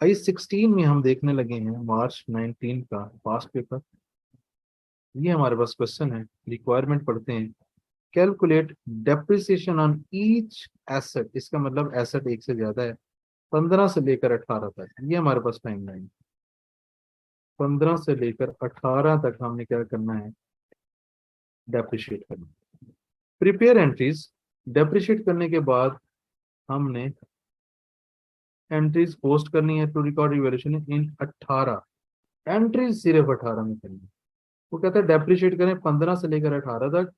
I-16 में हम देखने लगे हैं मार्च 19 का पास्ट पेपर। ये हमारे पास क्वेश्चन है, रिक्वायरमेंट पढ़ते हैं। Calculate depreciation on each asset, इसका मतलब एसेट एक से ज्यादा है, 15 से लेकर 18 तक। ये हमारे पास टाइम लाइन, 15 से लेकर 18 तक हमने क्या करना है, डेप्रिशिएट करना है। प्रिपेयर एंट्रीज, डेप्रिशिएट करने के बाद हमने एंट्रीज पोस्ट करनी है to record revaluation in 18। Entries सिर्फ 18 में करनी है। वो कहता है डेप्रिशिएट करें 15 से लेकर 18 तक,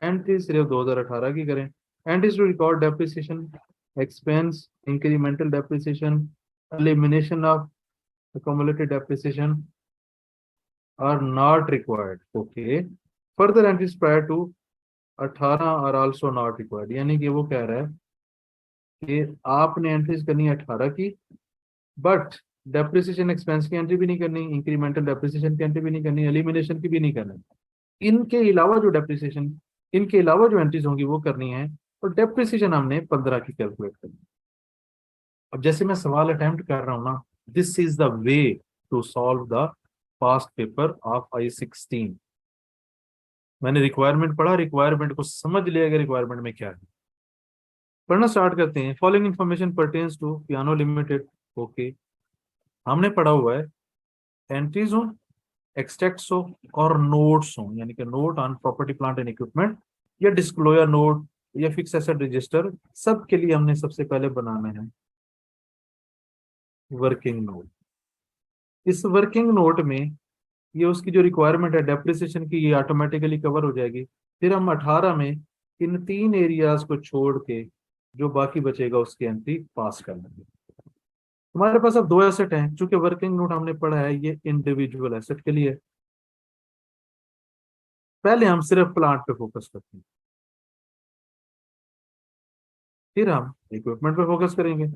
एंट्री सिर्फ 2018 की करें। Entries to record depreciation expense, incremental depreciation, elimination of accumulated depreciation are not required. Okay. Further entries prior to 18 are also not required. यानी कि वो कह रहा है कि आपने एंट्रीज करनी है 18 की, बट डेप्रिसिएशन एक्सपेंस की एंट्री भी नहीं करनी, इंक्रीमेंटल डेप्रिसिएशन की एंट्री भी नहीं करनी, एलिमिनेशन की भी नहीं करनी। इनके अलावा जो डेप्रिसिएशन, इनके अलावा जो एंट्रीज होंगी वो करनी है, और डेप्रिसिएशन हमने 15 की कैलकुलेट करनी। अब जैसे मैं सवाल अटेम्प्ट कर रहा हूं ना, this is the way to solve the past paper of I-16। मैंने रिक्वायरमेंट पढ़ा, रिक्वायरमेंट को समझ लिया कि रिक्वायरमेंट में क्या है। पढ़ना स्टार्ट करते हैं। Following information pertains to piano limited. Okay, हमने पढ़ा हुआ है एंट्रीज हो, एक्सट्रैक्ट्स हो और नोट्स हो, यानी कि note on property plant and equipment या डिस्क्लोजर नोट या फिक्स एसेट रजिस्टर, सब के लिए हमने सबसे पहले बनाना है वर्किंग नोट। इस वर्किंग नोट में ये उसकी जो रिक्वायरमेंट है डेप्रिसिएशन की, ये ऑटोमेटिकली कवर हो जाएगी। फिर हम 18 में इन तीन एरियाज को छोड़ के जो बाकी बचेगा उसकी एंट्री पास कर लेंगे। हमारे पास अब दो एसेट हैं, चूंकि वर्किंग नोट हमने पढ़ा है ये इंडिविजुअल एसेट के लिए। पहले हम सिर्फ प्लांट पे फोकस करते हैं, फिर हम इक्विपमेंट पे फोकस करेंगे।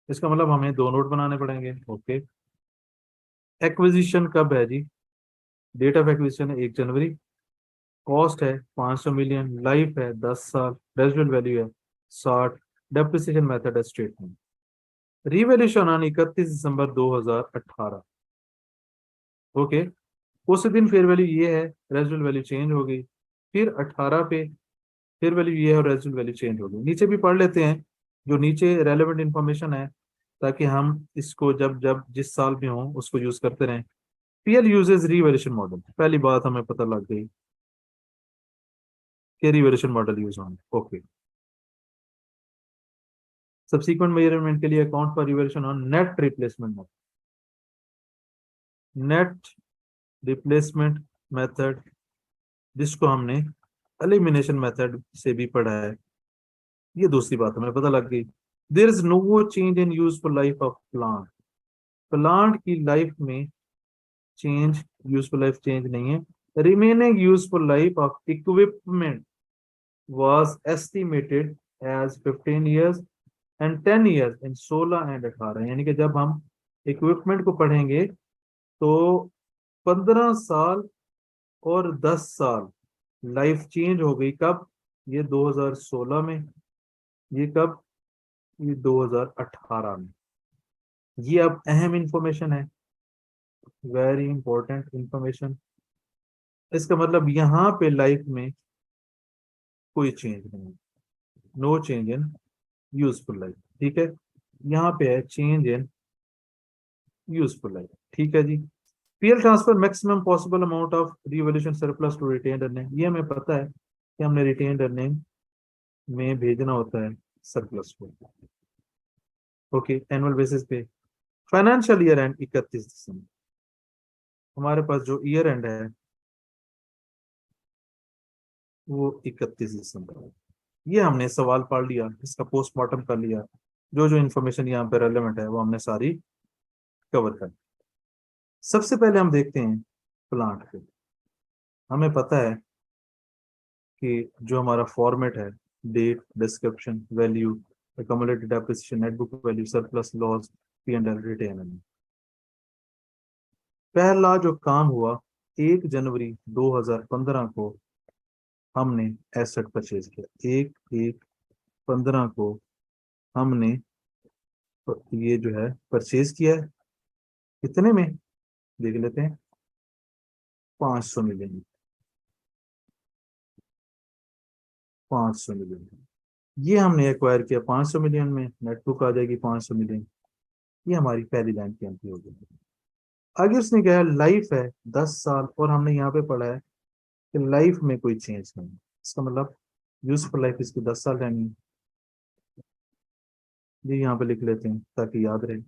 इसका मतलब हमें दो नोट बनाने पड़ेंगे। ओके, एक्विजिशन कब है जी? डेट ऑफ एक्विजिशन है 1 जनवरी, कॉस्ट है 500 मिलियन, लाइफ है 10 साल, रेजिडुअल वैल्यू है 60, डेप्रिसिएशन मेथड है statement. Revaluation on 31 December 2018। Okay, उस दिन फेयर वैल्यू ये है, रेजिडुअल वैल्यू चेंज हो गई। फिर 18 पे फेयर वैल्यू ये है और रेजिडुअल वैल्यू चेंज हो गई। नीचे भी पढ़ लेते हैं जो नीचे रेलेवेंट इंफॉर्मेशन है, ताकि हम इसको जब जब जिस साल में हो उसको यूज करते रहें। पीएल यूजेस रिवैल्यूएशन मॉडल, पहली बात हमें पता लग गई कि रिवैल्यूएशन मॉडल यूज होना। ओके, सब्सीक्वेंट मेजरमेंट के लिए account for revaluation on net replacement model, net replacement method, जिसको हमने एलिमिनेशन मेथड से भी पढ़ा है। ये दूसरी बात हमें पता लग गई। There is no change in useful life of plant, plant की लाइफ में चेंज, यूजफुल लाइफ चेंज नहीं है। Remaining useful life of equipment was estimated as 15 years and 10 years in 16 and 18। यानी कि जब हम इक्विपमेंट को पढ़ेंगे तो 15 साल और 10 साल लाइफ चेंज हो गई। कब? ये 2016 में। ये कब? ये 2018 में। ये अब अहम इंफॉर्मेशन है, वेरी इंपॉर्टेंट इंफॉर्मेशन। इसका मतलब यहाँ पे लाइफ में कोई चेंज नहीं, no change in useful life. ठीक है, यहाँ पे है चेंज इन यूजफुल लाइफ। ठीक है जी। PL transfer maximum possible amount of revaluation surplus to retained earning, ये हमें पता है कि हमने रिटेन्ड अर्निंग में भेजना होता है सरप्लस को। ओके, एनुअल बेसिस पे। फाइनेंशियल ईयर एंड 31 दिसंबर, हमारे पास जो ईयर एंड है वो 31 दिसंबर है। ये हमने सवाल पढ़ लिया, इसका पोस्टमार्टम कर लिया, जो जो इन्फॉर्मेशन यहाँ पे रेलेवेंट है वो हमने सारी कवर कर ली। सबसे पहले हम देखते हैं प्लांट पे। हमें पता है कि जो हमारा फॉर्मेट है, date, description, value, accumulated depreciation, net book value, surplus, loss, P and L, retained earning. पहला जो काम हुआ 1 जनवरी 2015 को हमने एसेट परचेज किया। 1/1/15 को हमने तो ये जो है परचेज किया है कितने में, देख लेते हैं, 500 मिलियन, 500 मिलियन ये हमने एक्वायर किया 500 मिलियन में, नेट बुक आ जाएगी 500 मिलियन। ये हमारी पहली लाइन की एंट्री होगी। आगे उसने कहा लाइफ है 10 साल, और हमने यहाँ पे पढ़ा है कि लाइफ में कोई चेंज नहीं है। इसका मतलब यूजफुल लाइफ इसकी 10 साल रहनी है। ये यहाँ पे लिख लेते हैं ताकि याद रहे।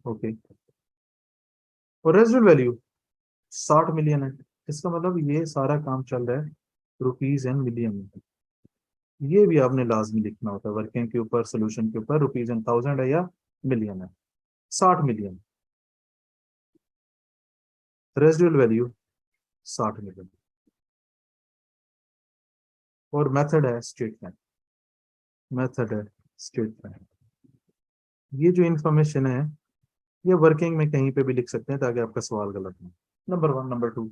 ओके, और रेजिडुअल वैल्यू 60 मिलियन है। इसका मतलब ये सारा काम चल रहा है रुपीज एंड मिलियन में। ये भी आपने लाजमी लिखना होता है, वर्किंग के ऊपर, सोल्यूशन के ऊपर, रुपीज एंड थाउजेंड है या मिलियन है। 60 मिलियन, रेजिडुअल वैल्यू 60 मिलियन, और मेथड है स्टेटमेंट, मेथड है स्टेटमेंट। ये जो इंफॉर्मेशन है ये वर्किंग में कहीं पे भी लिख सकते हैं ताकि आपका सवाल गलत हो। नंबर 1, नंबर 2,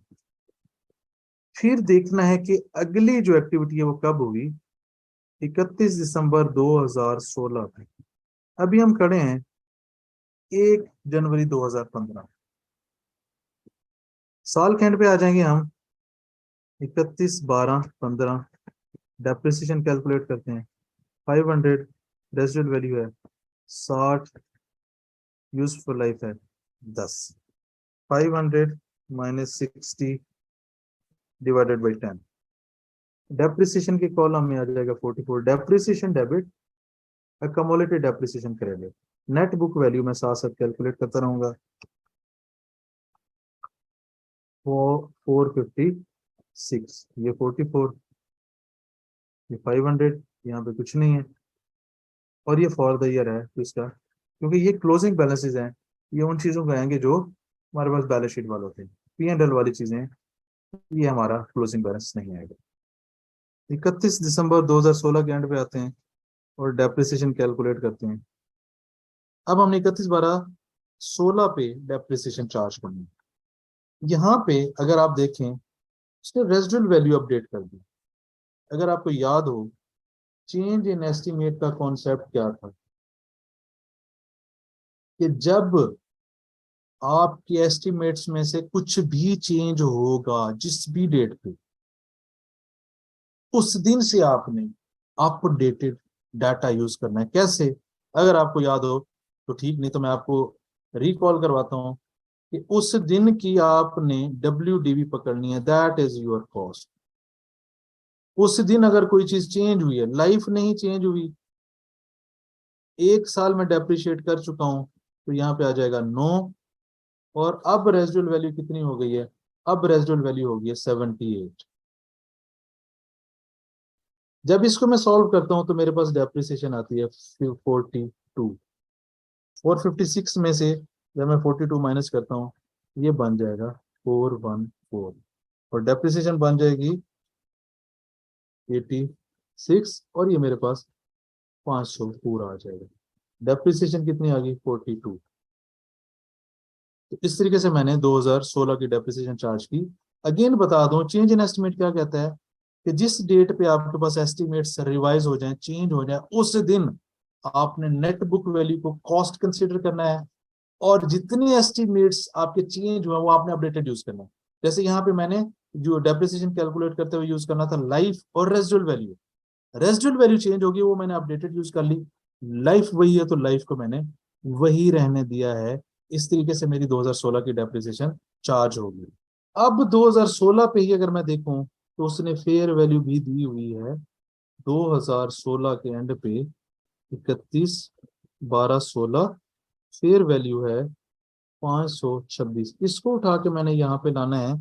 फिर देखना है कि अगली जो एक्टिविटी है वो कब हुई, 31 दिसंबर 2016 में। अभी हम खड़े हैं 1 जनवरी 2015, साल के एंड पे आ जाएंगे हम, 31/12/15, डेप्रिसिएशन कैलकुलेट करते हैं, 500, रेजिडुअल वैल्यू है 60, यूजफुल लाइफ है 10, 500 माइनस 60 डिवाइडेड बाई 10, डेप्रिसिएशन के कॉलम में आ जाएगा 44, depreciation debit, accumulated depreciation credit, net book value में साथ साथ कैलकुलेट करता रहूंगा। वो 456, ये 44, ये 500, यहाँ पे कुछ नहीं है, और ये फॉर द ईयर है तो इसका, क्योंकि ये क्लोजिंग बैलेंसेज हैं, ये उन चीजों का आएंगे जो हमारे पास बैलेंस शीट वाले होते हैं, P&L वाली चीजें, ये हमारा क्लोजिंग बैलेंस नहीं आएगा। 31 दिसंबर 2016 के एंड पे आते हैं और डेप्रिसिएशन कैलकुलेट करते हैं। अब हमने 31/12/16 पे डेप्रिसिएशन चार्ज करना है। यहाँ पे अगर आप देखें उसने रेजिडुअल वैल्यू अपडेट कर दी। अगर आपको याद हो चेंज इन एस्टिमेट का कॉन्सेप्ट क्या था, कि जब आपके एस्टिमेट्स में से कुछ भी चेंज होगा जिस भी डेट पे, उस दिन से आपने अपडेटेड डाटा यूज करना है। कैसे, अगर आपको याद हो तो ठीक, नहीं तो मैं आपको रिकॉल करवाता हूं कि उस दिन की आपने WDV पकड़नी है, दैट इज योर कॉस्ट। उस दिन अगर कोई चीज चेंज हुई है, लाइफ नहीं चेंज हुई, 1 साल में डेप्रिशिएट कर चुका हूं, तो यहाँ पे आ जाएगा 9, और अब रेजिडुअल वैल्यू कितनी हो गई है, अब रेजिडुअल वैल्यू हो गई है 78। जब इसको मैं सॉल्व करता हूं तो मेरे पास डेप्रिसिएशन आती है 42, 456 में से जब मैं 42 माइनस करता हूँ ये बन जाएगा 414, और डेप्रिसिएशन बन जाएगी 86, और ये मेरे पास 500 पूरा आ जाएगा। डेप्रिसिएशन कितनी आ गई, 42। तो इस तरीके से मैंने 2016 की डेप्रिसिएशन चार्ज की। अगेन बता दूं, चेंज इन एस्टिमेट क्या कहता है कि जिस डेट पे आपके पास एस्टिमेट्स रिवाइज हो जाए, चेंज हो जाए, उस दिन आपने नेट बुक वैल्यू को कॉस्ट कंसीडर करना है, और जितने एस्टिमेट्स आपके चेंज हुए वो आपने अपडेटेड यूज करना है। जैसे यहाँ पे मैंने जो डेप्रिसिएशन कैलकुलेट करते हुए यूज करना था लाइफ और residual value, residual value change होगी वो मैंने अपडेटेड यूज कर ली, लाइफ वही है तो लाइफ को मैंने वही रहने दिया है। इस तरीके से मेरी 2016 की डेप्रिसिएशन चार्ज होगी। अब 2016 पे ही अगर मैं देखूं तो उसने फेयर वैल्यू भी दी हुई है 2016 के एंड पे, 31/12/16, फेयर वैल्यू है 526। इसको उठा के मैंने यहाँ पे लाना है,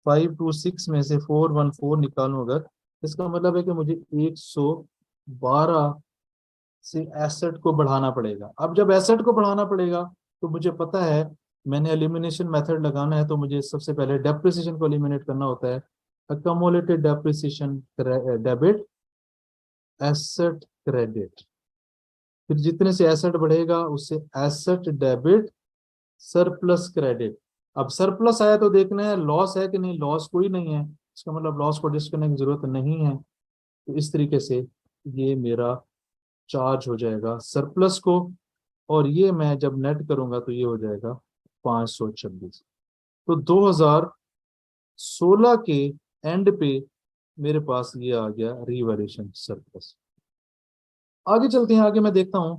526 में से 414 निकालूं अगर, इसका मतलब है कि मुझे 112 से एसेट को बढ़ाना पड़ेगा। अब जब एसेट को बढ़ाना पड़ेगा तो मुझे पता है मैंने एलिमिनेशन मेथड लगाना है, तो मुझे सबसे पहले डेप्रिसिएशन को एलिमिनेट करना होता है। अकमोलेटेड डेप्रिसिएशन डेबिट एसेट क्रेडिट, फिर जितने से एसेट बढ़ेगा उससे एसेट डेबिट सरप्लस क्रेडिट। अब सरप्लस आया तो देखना है लॉस है कि नहीं, लॉस कोई नहीं है, इसका मतलब लॉस को डिस्क करने की जरूरत नहीं है। तो इस तरीके से ये मेरा चार्ज हो जाएगा सरप्लस को और ये मैं जब नेट करूंगा तो ये हो जाएगा 526। तो 2016 के एंड पे मेरे पास ये आ गया रिवैल्यूएशन सरप्लस। आगे चलते हैं, आगे मैं देखता हूं।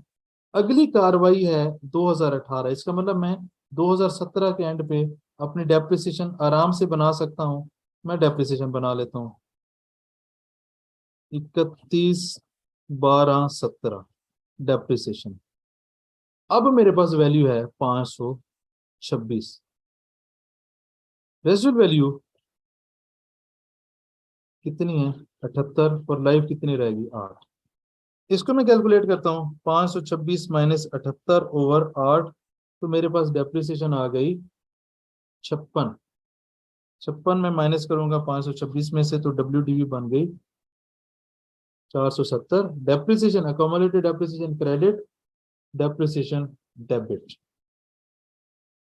अगली कार्रवाई है 2018। इसका मतलब मैं 2017 के एंड पे अपनी डेप्रिसिएशन आराम से बना सकता हूं। मैं डेप्रिसिएशन बना लेता हूं, 31/12/17 डेप्रिसिएशन। अब मेरे पास वैल्यू है 526। रेजिडुअल वैल्यू कितनी है? 78। और लाइफ कितनी रहेगी? 8। इसको मैं कैलकुलेट करता हूँ, 526 माइनस 78/8। तो मेरे पास डेप्रिसिएशन आ गई 56। 56 में माइनस करूंगा 526 में से, तो WDV बन गई 470। Depreciation accumulated depreciation credit, depreciation debit,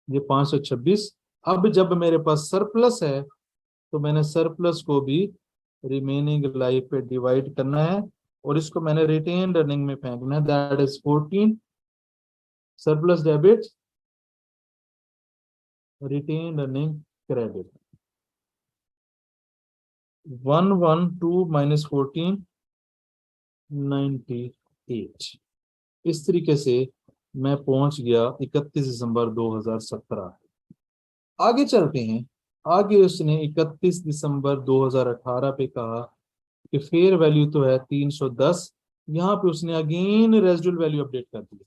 ये 526। अब जब मेरे पास सरप्लस है तो मैंने सरप्लस को भी रिमेनिंग लाइफ पे डिवाइड करना है और इसको मैंने रिटेन्ड अर्निंग में फेंकना है। That is 14 surplus debit retained earning credit. 112 minus 14 98। इस तरीके से मैं पहुंच गया 31 दिसंबर 2017। आगे चलते हैं। आगे उसने 31 दिसंबर 2018 पे कहा कि फेयर वैल्यू तो है 310। यहाँ पे उसने अगेन रेजिडुअल वैल्यू अपडेट कर दी।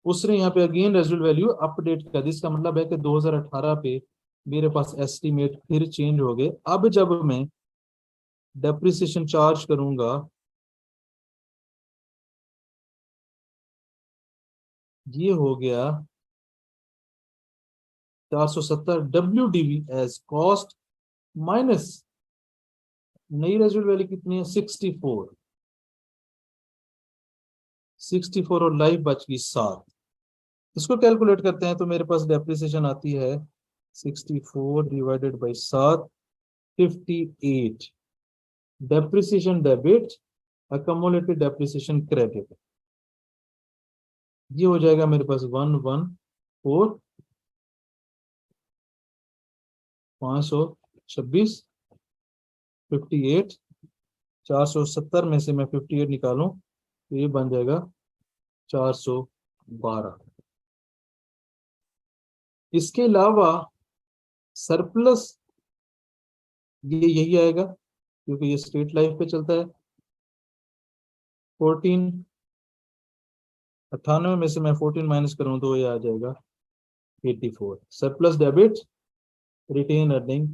उसने यहाँ पे अगेन रेजिडुअल वैल्यू अपडेट कर दी। इसका मतलब है कि 2018 पे मेरे पास एस्टिमेट फिर चेंज हो गए। अब जब मैं डेप्रिसिएशन चार्ज करूंगा, ये हो गया 470 WDV एज कॉस्ट माइनस नई रेजिडुअल वैल्यू कितनी है? 64। 64 और लाइफ बच गई 7। इसको कैलकुलेट करते हैं तो मेरे पास डेप्रिसिएशन आती है 64 divided by 7, 58। Depreciation debit, accumulated depreciation credit, ये हो जाएगा मेरे पास 114 526 58। 470 में से मैं 58 निकालूं तो ये बन जाएगा 412। इसके अलावा सरप्लस ये यही आएगा क्योंकि ये स्ट्रेट लाइफ पे चलता है। 14 98 में से मैं 14 माइनस करूं तो ये आ जाएगा 84। Surplus debit retained earning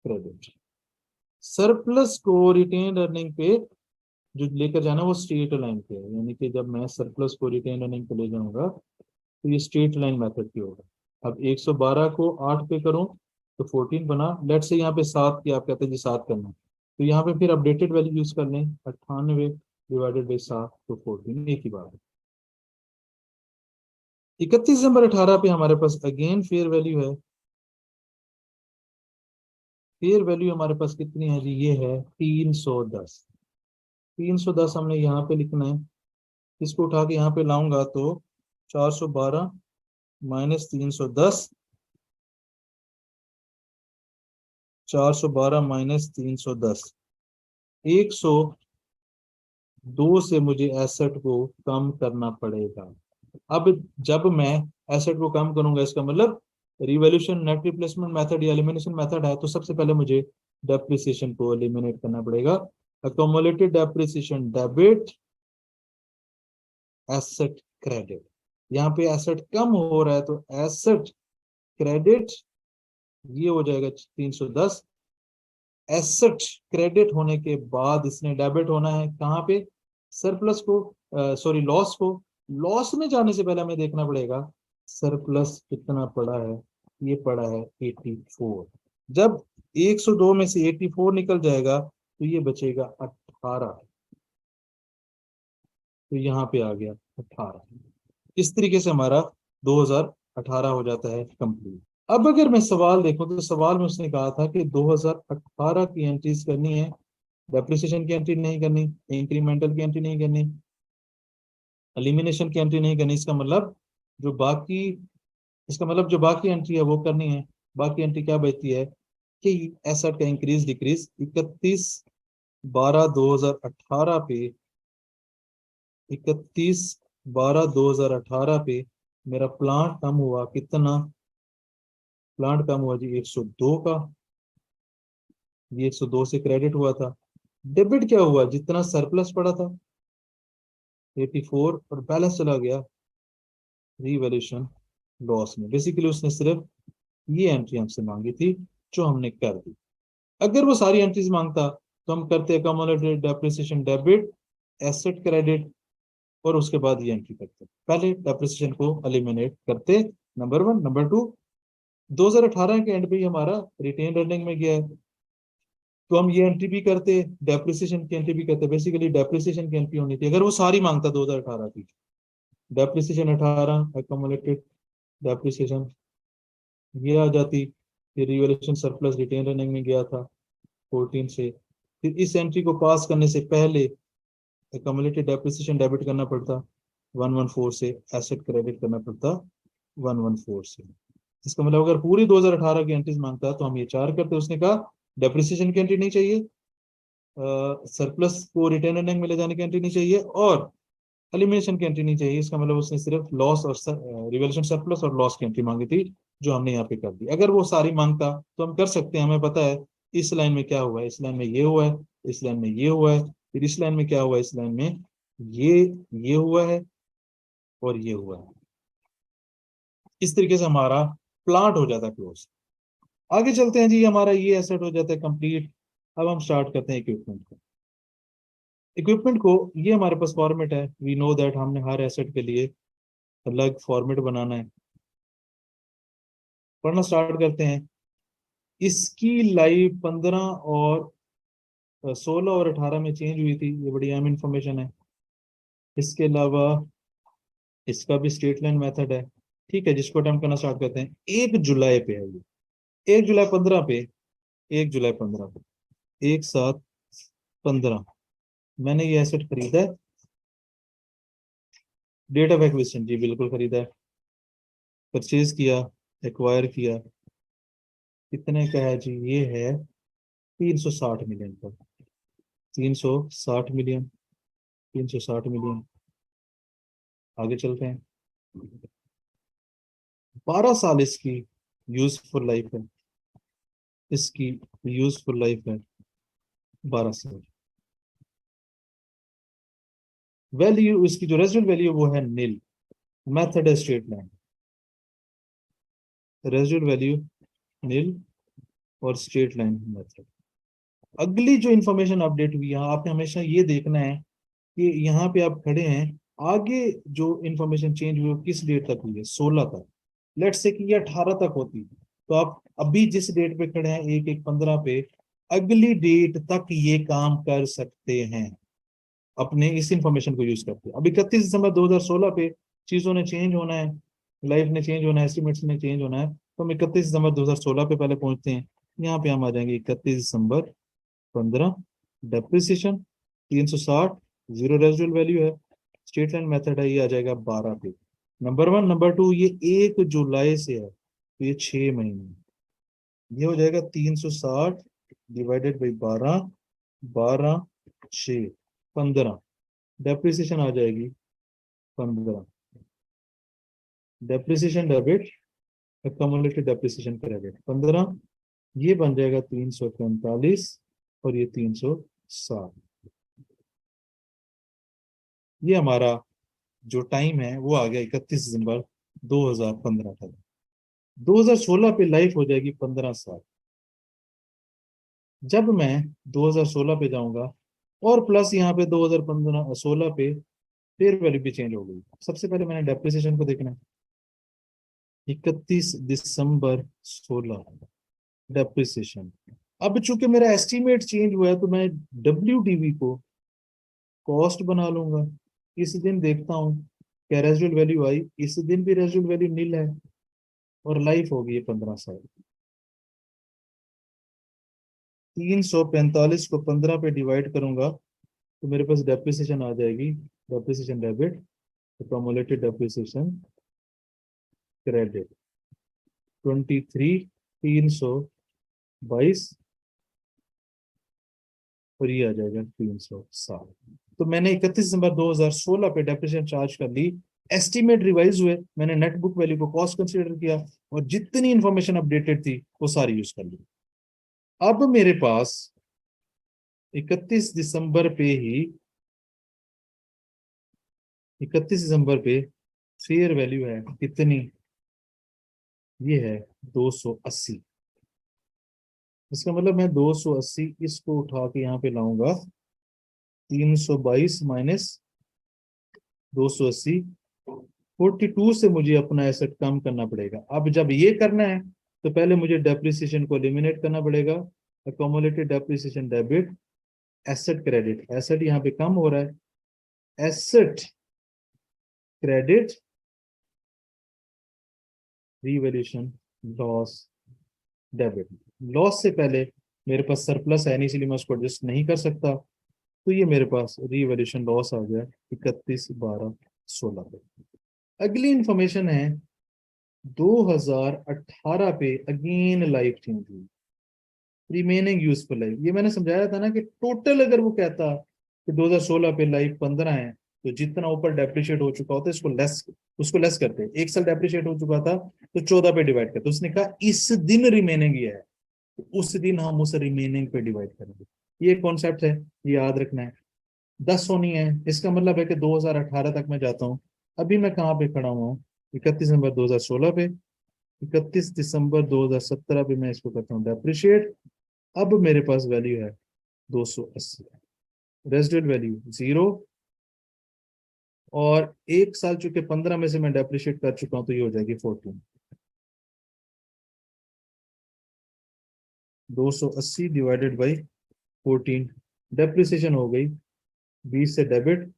credit. Surplus को रिटेन अर्निंग पे जो लेकर जाना वो स्ट्रेट लाइन पे है, यानी कि जब मैं सरप्लस को रिटेन अर्निंग पे ले जाऊंगा तो ये स्ट्रेट लाइन मेथड पे होगा। अब 112 को 8 पे करूं तो 14 बना। लेट से यहाँ पे 7 की आप कहते हैं जी 7 करना, तो यहाँ पे फिर अपडेटेड वैल्यू यूज कर लें, 98 डिवाइडेड बाई 7 तो 14, एक ही बात है। 31 दिसंबर 18 पे हमारे पास अगेन फेयर वैल्यू है। फेयर वैल्यू हमारे पास कितनी है जी? ये है 310। 310 हमने यहाँ पे लिखना है। इसको उठा के यहाँ पे लाऊंगा तो 412 माइनस 310, 412 माइनस 310, 102 से मुझे एसेट को कम करना पड़ेगा। अब जब मैं एसेट को कम करूंगा, इसका मतलब रिवैल्यूएशन नेट रिप्लेसमेंट मेथड या एलिमिनेशन मेथड है, तो सबसे पहले मुझे डेप्रिसिएशन को एलिमिनेट करना पड़ेगा। Accumulated depreciation debit asset credit. यहाँ पे एसेट कम हो रहा है तो एसेट क्रेडिट ये हो जाएगा 310। एसेट क्रेडिट होने के बाद इसने डेबिट होना है कहाँ पे? सरप्लस को, सॉरी लॉस को। लॉस में जाने से पहले हमें देखना पड़ेगा सरप्लस कितना पड़ा है। ये पड़ा है 84। जब 102 में से 84 निकल जाएगा तो ये बचेगा 18। तो यहाँ पे आ गया 18। इस तरीके से हमारा 2018 हो जाता है कंप्लीट। अब अगर मैं सवाल देखूं तो सवाल में उसने कहा था कि 2018 की एंट्रीज करनी है, डेप्रिसिएशन की एंट्री नहीं करनी, इंक्रीमेंटल की एंट्री नहीं करनी, एलिमिनेशन की एंट्री नहीं करनी। इसका मतलब जो बाकी, इसका मतलब जो बाकी एंट्री है वो करनी है। बाकी एंट्री क्या बचती है कि एसेट का इंक्रीज डिक्रीज 31/12/2018 पे, 31/12/2018 पे मेरा प्लांट कम हुआ कितना? प्लांट कम हुआ जी 102 का। ये 102 से क्रेडिट हुआ था। डेबिट क्या हुआ? जितना सरप्लस पड़ा था 84, और बैलेंस चला गया रीवैल्यूएशन लॉस में। बेसिकली उसने सिर्फ ये एंट्री हमसे मांगी थी जो हमने कर दी। अगर वो सारी एंट्रीज मांगता तो हम करते accumulated depreciation debit, asset credit, और उसके बाद ये एंट्री करते। पहले डेप्रिसिएशन को एलिमिनेट करते, नंबर वन। नंबर टू, 2018 के एंड पे ही हमारा रिटेन अर्निंग में गया है, तो हम ये एंट्री भी करते, डेप्रिसिएशन की एंट्री भी करते। बेसिकली डेप्रिसिएशन की एंट्री होनी थी अगर वो सारी मांगता 2018 की। डेप्रिसिएशन 18, अकोमोलेटेड डेप्रिसिएशन ये आ जाती। फिर रिवैल्यूएशन सरप्लस रिटेन अर्निंग में गया था 14 से। फिर इस एंट्री को पास करने से पहले एक्यूमुलेटेड डेप्रिसिएशन डेबिट करना पड़ता 114 से, एसेट क्रेडिट करना पड़ता 114 से। इसका मतलब अगर पूरी 2018 की एंट्रीज मांगता तो हम ये चार करते। उसने कहा डेप्रिसिएशन की एंट्री नहीं चाहिए, सरप्लस को रिटेन अर्निंग में ले जाने की एंट्री नहीं चाहिए, और एलिमिनेशन की एंट्री नहीं चाहिए। इसका मतलब उसने सिर्फ लॉस और रिवैल्यूएशन सरप्लस और लॉस की एंट्री मांगी थी, जो हमने यहाँ पे कर दी। अगर वो सारी मांगता तो हम कर सकते हैं, हमें पता है इस लाइन में क्या हुआ है, इस लाइन में ये हुआ है, इस लाइन में ये हुआ है, फिर इस लाइन में क्या हुआ है, इस लाइन में ये ये हुआ है और ये हुआ है। इस तरीके से हमारा प्लांट हो जाता है क्लोज। आगे चलते हैं जी, हमारा ये एसेट हो जाता है कंप्लीट। अब हम स्टार्ट करते हैं इक्विपमेंट को। इक्विपमेंट को ये हमारे पास फॉर्मेट है, वी नो दैट हमने हर एसेट के लिए अलग फॉर्मेट बनाना है। पढ़ना स्टार्ट करते हैं। इसकी लाइफ 15 और 16 और 18 में चेंज हुई थी, ये बड़ी अहम इंफॉर्मेशन है। इसके अलावा इसका भी स्ट्रेट लाइन मेथड है, ठीक है, जिसको अटेम्प्ट करना स्टार्ट करते हैं। 1 जुलाई पे है ये, 1 जुलाई 15 पे, 1 जुलाई 15 पे, 1/7/15 मैंने ये एसेट खरीदा है। डेट ऑफ एक्विजिशन जी बिल्कुल खरीदा है। परचेज किया, एक्वायर किया, कितने का है जी? ये है 360 मिलियन का। 360 मिलियन, 360 मिलियन। आगे चलते हैं। 12 साल इसकी यूजफुल लाइफ है, इसकी यूजफुल लाइफ है 12 साल। वैल्यू इसकी जो रेजिडुअल वैल्यू वो है नील। मेथड है स्ट्रेट लाइन, रेजिडुअल वैल्यू नील और स्ट्रेट लाइन मेथड। अगली जो इंफॉर्मेशन अपडेट हुई, यहाँ आपने हमेशा ये देखना है कि यहाँ पे आप खड़े हैं, आगे जो इंफॉर्मेशन चेंज हुई वो किस डेट तक हुई है? 16 तक। लेट से कि ये 18 तक होती तो आप अभी जिस डेट पे खड़े हैं 1/1/15 पे, अगली डेट तक ये काम कर सकते हैं अपने इस इंफॉर्मेशन को यूज करके। अब 31 दिसंबर 2016 पे चीजों ने चेंज होना है, लाइफ ने चेंज होना है, एस्टिमेट्स ने चेंज होना है, तो हम 31 दिसंबर 2016 पे पहले पहुंचते हैं। यहाँ पे हम आ जाएंगे 31 दिसंबर 2015। डेप्रिसिएशन 360, जीरो रेजिडुअल वैल्यू है, स्ट्रेट लाइन मेथड है, ये आ जाएगा 12 पे। Number one. नंबर टू, ये 1 जुलाई से है तो ये 6 महीने, ये हो जाएगा 360 डिवाइडेड बाई 12, 12 6 15। डेप्रिसिएशन आ जाएगी 15। Depreciation debit, accumulated depreciation credit 15, ये बन जाएगा 345 और ये 360। ये हमारा जो टाइम है वो आ गया 31 दिसंबर 2015 तक। 2016 पे लाइफ हो जाएगी 15 साल। जब मैं 2016 पे जाऊंगा और प्लस यहाँ पे 2015 16 पे फेयर वैल्यू भी चेंज हो गई। सबसे पहले मैंने डेप्रिसिएशन को देखना है। 31 दिसंबर 16 डेप्रिसिएशन। अब चूंकि मेरा एस्टिमेट चेंज हुआ है तो मैं WDV को कॉस्ट बना लूंगा। इस दिन देखता हूँ क्या रेजिडुअल वैल्यू आई, इस दिन भी रेजिडुअल वैल्यू नील है और लाइफ होगी 15 साल। 345 को 15 पे डिवाइड करूंगा तो मेरे पास डेप्रिसिएशन आ जाएगी, depreciation debit, accumulated depreciation credit 23,322 और ये आ जाएगा 360। तो मैंने 31 दिसंबर 2016 पे डेप्रिसिएशन चार्ज कर ली, एस्टीमेट रिवाइज हुए, मैंने नेट बुक वैल्यू को कॉस्ट कंसीडर किया और जितनी इंफॉर्मेशन अपडेटेड थी वो सारी यूज कर ली। अब मेरे पास 31 दिसंबर पे फेयर वैल्यू है कितनी, ये है 280। इसका मतलब मैं 280 इसको उठा के यहाँ पे लाऊंगा, 322 माइनस 280, 42 से मुझे अपना एसेट कम करना पड़ेगा। अब जब ये करना है तो पहले मुझे डेप्रिसिएशन को एलिमिनेट करना पड़ेगा, accumulated depreciation debit, asset credit, asset यहाँ पे कम हो रहा है, asset credit, revaluation loss debit. Loss से पहले मेरे पास सरप्लस है नहीं, इसलिए मैं उसको एडजस्ट नहीं कर सकता, तो ये मेरे पास रिवैल्यूएशन लॉस आ गया 31/12/16 पे। अगली इंफॉर्मेशन है 2018 पे अगेन लाइफ चेंज हुई, रिमेनिंग यूजफुल लाइफ। ये मैंने समझाया था ना कि टोटल अगर वो कहता कि 2016 पे लाइफ 15 है, तो जितना ऊपर डेप्रिशिएट हो चुका होता है उसको लेस करते। एक साल डेप्रिशिएट हो चुका था तो 14 पे डिवाइड करते। उसने कहा इस दिन रिमेनिंग ये है, तो उस दिन हम उस रिमेनिंग पे डिवाइड करेंगे। ये कॉन्सेप्ट है, ये याद रखना है। 10 होनी है, इसका मतलब है कि 2018 तक मैं जाता हूँ। अभी मैं कहाँ पे खड़ा हुआ हूँ, 31 दिसंबर 2016 पे। 31 दिसंबर 2017 पे मैं इसको करता हूँ डेप्रिशिएट। अब मेरे पास वैल्यू है 280, रेजिडुअल वैल्यू 0, और एक साल चुके 15 में से मैं डेप्रिशिएट कर चुका हूं तो ये हो जाएगी 14। 280 डिवाइडेड बाई 14, डेप्रिसिएशन हो गई 20 से डेबिट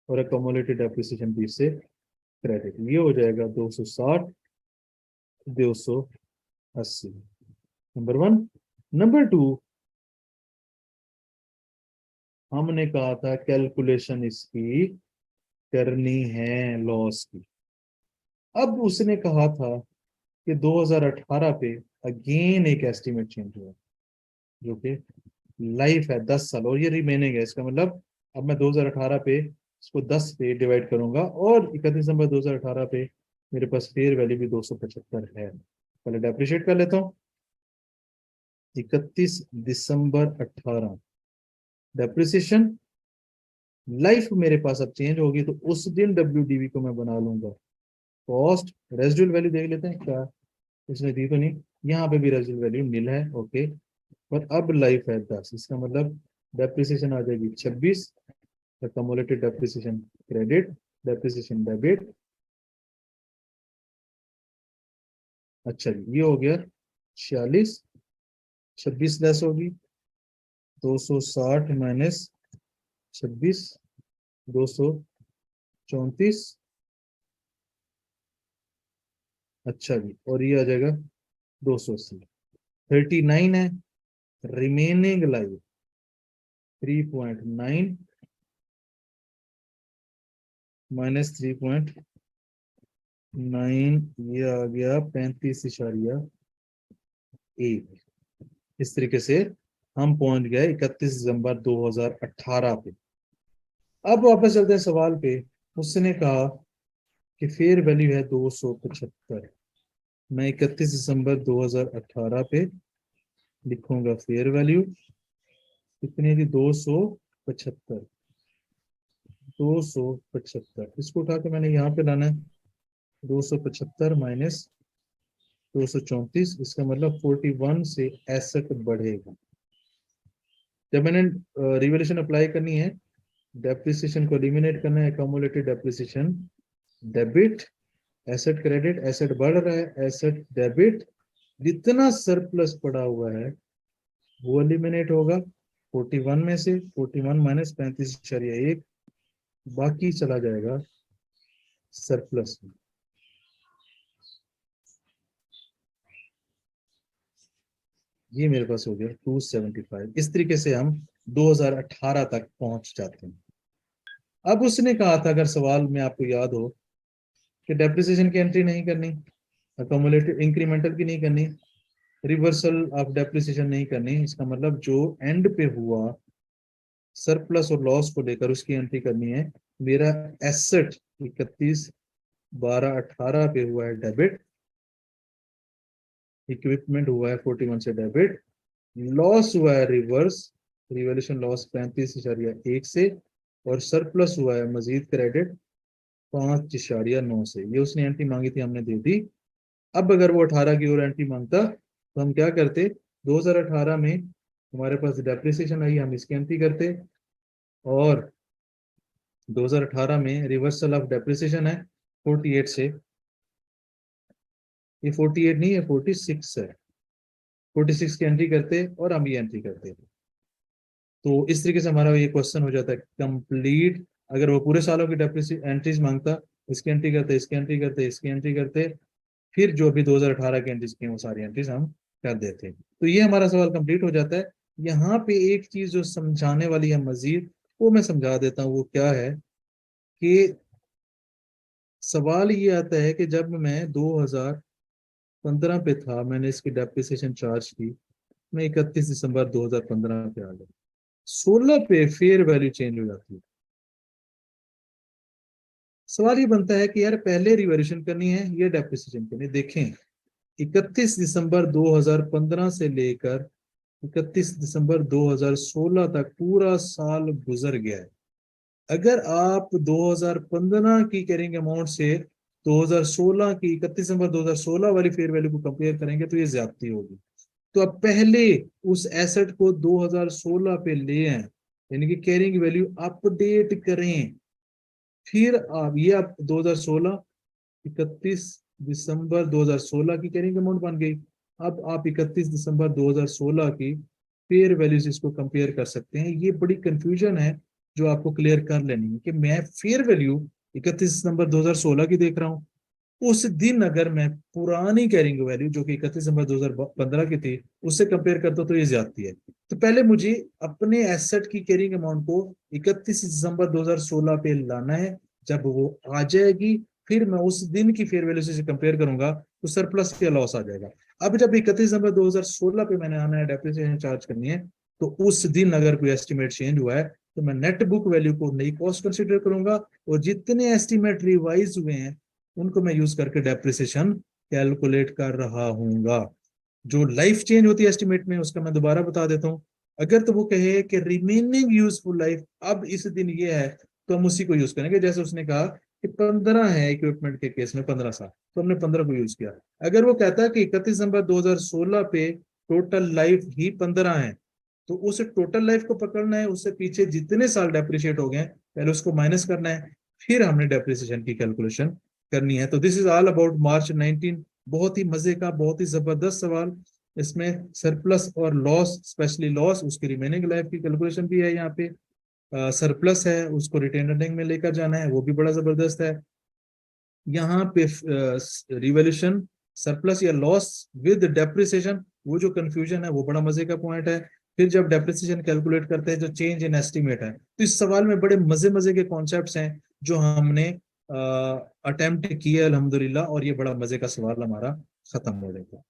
और अकोमोलेटेड डेप्रिसिएशन 20 से क्रेडिट, ये हो जाएगा 260 280। नंबर 1। नंबर 2, हमने कहा था कैलकुलेशन इसकी करनी है लॉस की। अब उसने कहा था कि 2018 पे अगेन एक एस्टिमेट चेंज हुआ, जो कि लाइफ है 10 साल और ये रिमेनिंग है। इसका मतलब अब मैं 2018 पे इसको 10 पे डिवाइड करूंगा और 31 दिसंबर 2018 पे मेरे पास फेयर वैल्यू भी 275 है। पहले डेप्रिशिएट कर लेता हूँ। 31 दिसंबर 18 डेप्रिसिएशन, लाइफ मेरे पास अब चेंज होगी तो उस दिन WDV को मैं बना लूंगा कॉस्ट। रेजिडुअल वैल्यू देख लेते हैं क्या उसने दी तो नहीं, यहाँ पे भी रेजिडुअल वैल्यू नील है, ओके। पर अब लाइफ है 10, इसका मतलब डेप्रिसिएशन आ जाएगी 26, accumulated depreciation credit, depreciation debit. अच्छा जी, ये हो गया 46, 26 लेस होगी 260 माइनस 26, 234। अच्छा जी, और ये आ जाएगा 280, 39 है। रिमेनिंग लाइफ 3.9 माइनस 3.9, ये आ गया 35.1। इस तरीके से हम पहुंच गए 31 दिसंबर 2018 पे। अब वापस चलते हैं सवाल पे। उसने कहा कि फेयर वैल्यू है 275। मैं 31 दिसंबर 2018 पे लिखूंगा फेयर वैल्यू कितनी थी, 275। 275 इसको उठा के मैंने यहाँ पे लाना है, 275 माइनस 234, इसका मतलब 41 से एसेट बढ़ेगा। जब मैंने रिवैल्यूएशन अप्लाई करनी है, डेप्रिसिएशन को एलिमिनेट करना है, accumulated depreciation debit, asset credit, asset बढ़ रहा है, एसेट डेबिट, जितना सरप्लस पड़ा हुआ है वो एलिमिनेट होगा 41 में से, 41 माइनस 35.1, बाकी चला जाएगा सरप्लस में। ये मेरे पास हो गया 275। इस तरीके से हम 2018 तक पहुंच जाते हैं। अब उसने कहा था, अगर सवाल में आपको याद हो, कि डेप्रिसिएशन की एंट्री नहीं करनी, अकोमोलेटिव इंक्रीमेंटल की नहीं करनी, रिवर्सल ऑफ डेप्रिसिएशन नहीं करनी, इसका मतलब जो एंड पे हुआ सरप्लस और लॉस को लेकर उसकी एंट्री करनी है। मेरा एसेट 31/12/18 पे हुआ है डेबिट, इक्विपमेंट हुआ है 41 से डेबिट, लॉस हुआ है रिवर्स, रिवॉल्यूशन लॉस 35.1 से, और सरप्लस हुआ है मजीद क्रेडिट 5.9 से। ये उसने एंट्री मांगी थी, हमने दे दी। अब अगर वो 18 की और एंट्री मांगता तो हम क्या करते, 2018 में हमारे पास डेप्रिसिएशन आई, हम इसकी एंट्री करते, और 2018 में रिवर्सल ऑफ डेप्रिसिएशन है 48 से, ये 48 नहीं है 46 है, 46 की एंट्री करते और हम ये एंट्री करते। तो इस तरीके से हमारा ये क्वेश्चन हो जाता है कंप्लीट। अगर वो पूरे सालों की डेप्रिसिएशन एंट्रीज मांगता, इसकी एंट्री करते, इसकी एंट्री करते, इसकी एंट्री करते, फिर जो अभी 2018 की एंट्रीज की वो सारी एंट्रीज हम कर देते हैं। तो ये हमारा सवाल कंप्लीट हो जाता है। यहाँ पे एक चीज जो समझाने वाली है मजीद, वो मैं समझा देता हूँ। वो क्या है कि सवाल ये आता है कि जब मैं 2015 पे था, मैंने इसकी डेप्रिसिएशन चार्ज की, मैं 31 दिसंबर 2015 पे आ गया, 16 पे फेयर वैल्यू चेंज हो जाती है। सवाल ये बनता है कि यार पहले रिवैल्यूएशन करनी है या डेप्रिसिएशन करनी है। देखें, 31 दिसंबर 2015 से लेकर 31 दिसंबर 2016 तक पूरा साल गुजर गया है। अगर आप 2015 की कैरिंग अमाउंट से 2016 की 31 दिसंबर 2016 वाली फेयर वैल्यू को कंपेयर करेंगे तो ये ज्यादती होगी। तो अब पहले उस एसेट को 2016 पे ले आए, यानी कि कैरिंग वैल्यू अपडेट करें, फिर आप 2016 31 दिसंबर 2016 की कैरिंग अमाउंट बन गई। अब आप 31 दिसंबर 2016 की फेयर वैल्यू से इसको कंपेयर कर सकते हैं। ये बड़ी कंफ्यूजन है जो आपको क्लियर कर लेनी है कि मैं फेयर वैल्यू 31 दिसंबर 2016 की देख रहा हूँ, उस दिन अगर मैं पुरानी कैरिंग वैल्यू जो कि 31 दिसंबर 2015 की थी उससे कंपेयर करता हूं तो ये ज्यादती है। तो पहले मुझे अपने एसेट की कैरिंग अमाउंट को 31 दिसंबर 2016 पे लाना है। जब वो आ जाएगी फिर मैं उस दिन की फेयर वैल्यू से कंपेयर करूंगा तो सरप्लस या लॉस आ जाएगा। अब जब 31 दिसंबर 2016 पे मैंने आना है, डेप्रिसिएशन चार्ज करनी है, तो उस दिन अगर कोई एस्टिमेट चेंज हुआ है तो मैं नेट बुक वैल्यू को नई कॉस्ट कंसिडर करूंगा, और जितने एस्टिमेट रिवाइज हुए हैं उनको मैं यूज करके डेप्रिसिएशन कैलकुलेट कर रहा हूंगा। जो लाइफ चेंज होती है एस्टिमेट में उसका मैं दोबारा बता देता हूँ। अगर तो वो कहे कि रिमेनिंग यूजफुल लाइफ अब इस दिन ये है, तो हम उसी को यूज करेंगे। जैसे उसने कहा कि 15 है इक्विपमेंट के केस में 15 साल, तो हमने 15 को यूज किया। अगर वो कहता है कि 31 दिसंबर 2016 पे टोटल लाइफ ही 15 है, तो उस टोटल लाइफ को पकड़ना है, उससे पीछे जितने साल डेप्रिशिएट हो गए पहले उसको माइनस करना है, फिर हमने डेप्रिसिएशन की कैलकुलेशन करनी है। तो दिस इज ऑल अबाउट मार्च 19। बहुत ही मजे का, बहुत ही जबरदस्त सवाल। इसमें सरप्लस और लॉस, स्पेशली लॉस, उसकी रिमेनिंग लाइफ की कैलकुलेशन भी है। यहाँ पे सरप्लस है उसको रिटेन अर्निंग में लेकर जाना है, वो भी बड़ा जबरदस्त है। यहाँ पे रिवॉल्यूशन सरप्लस या लॉस विद डेप्रिसिएशन, वो जो कंफ्यूजन है वो बड़ा मजे का पॉइंट है। फिर जब डेप्रिसिएशन कैलकुलेट करते हैं जो चेंज इन एस्टिमेट है, तो इस सवाल में बड़े मजे मजे के कॉन्सेप्ट्स हैं जो हमने अटेम्प्ट किए अल्हम्दुलिल्लाह, और ये बड़ा मजे का सवाल हमारा खत्म हो जाएगा।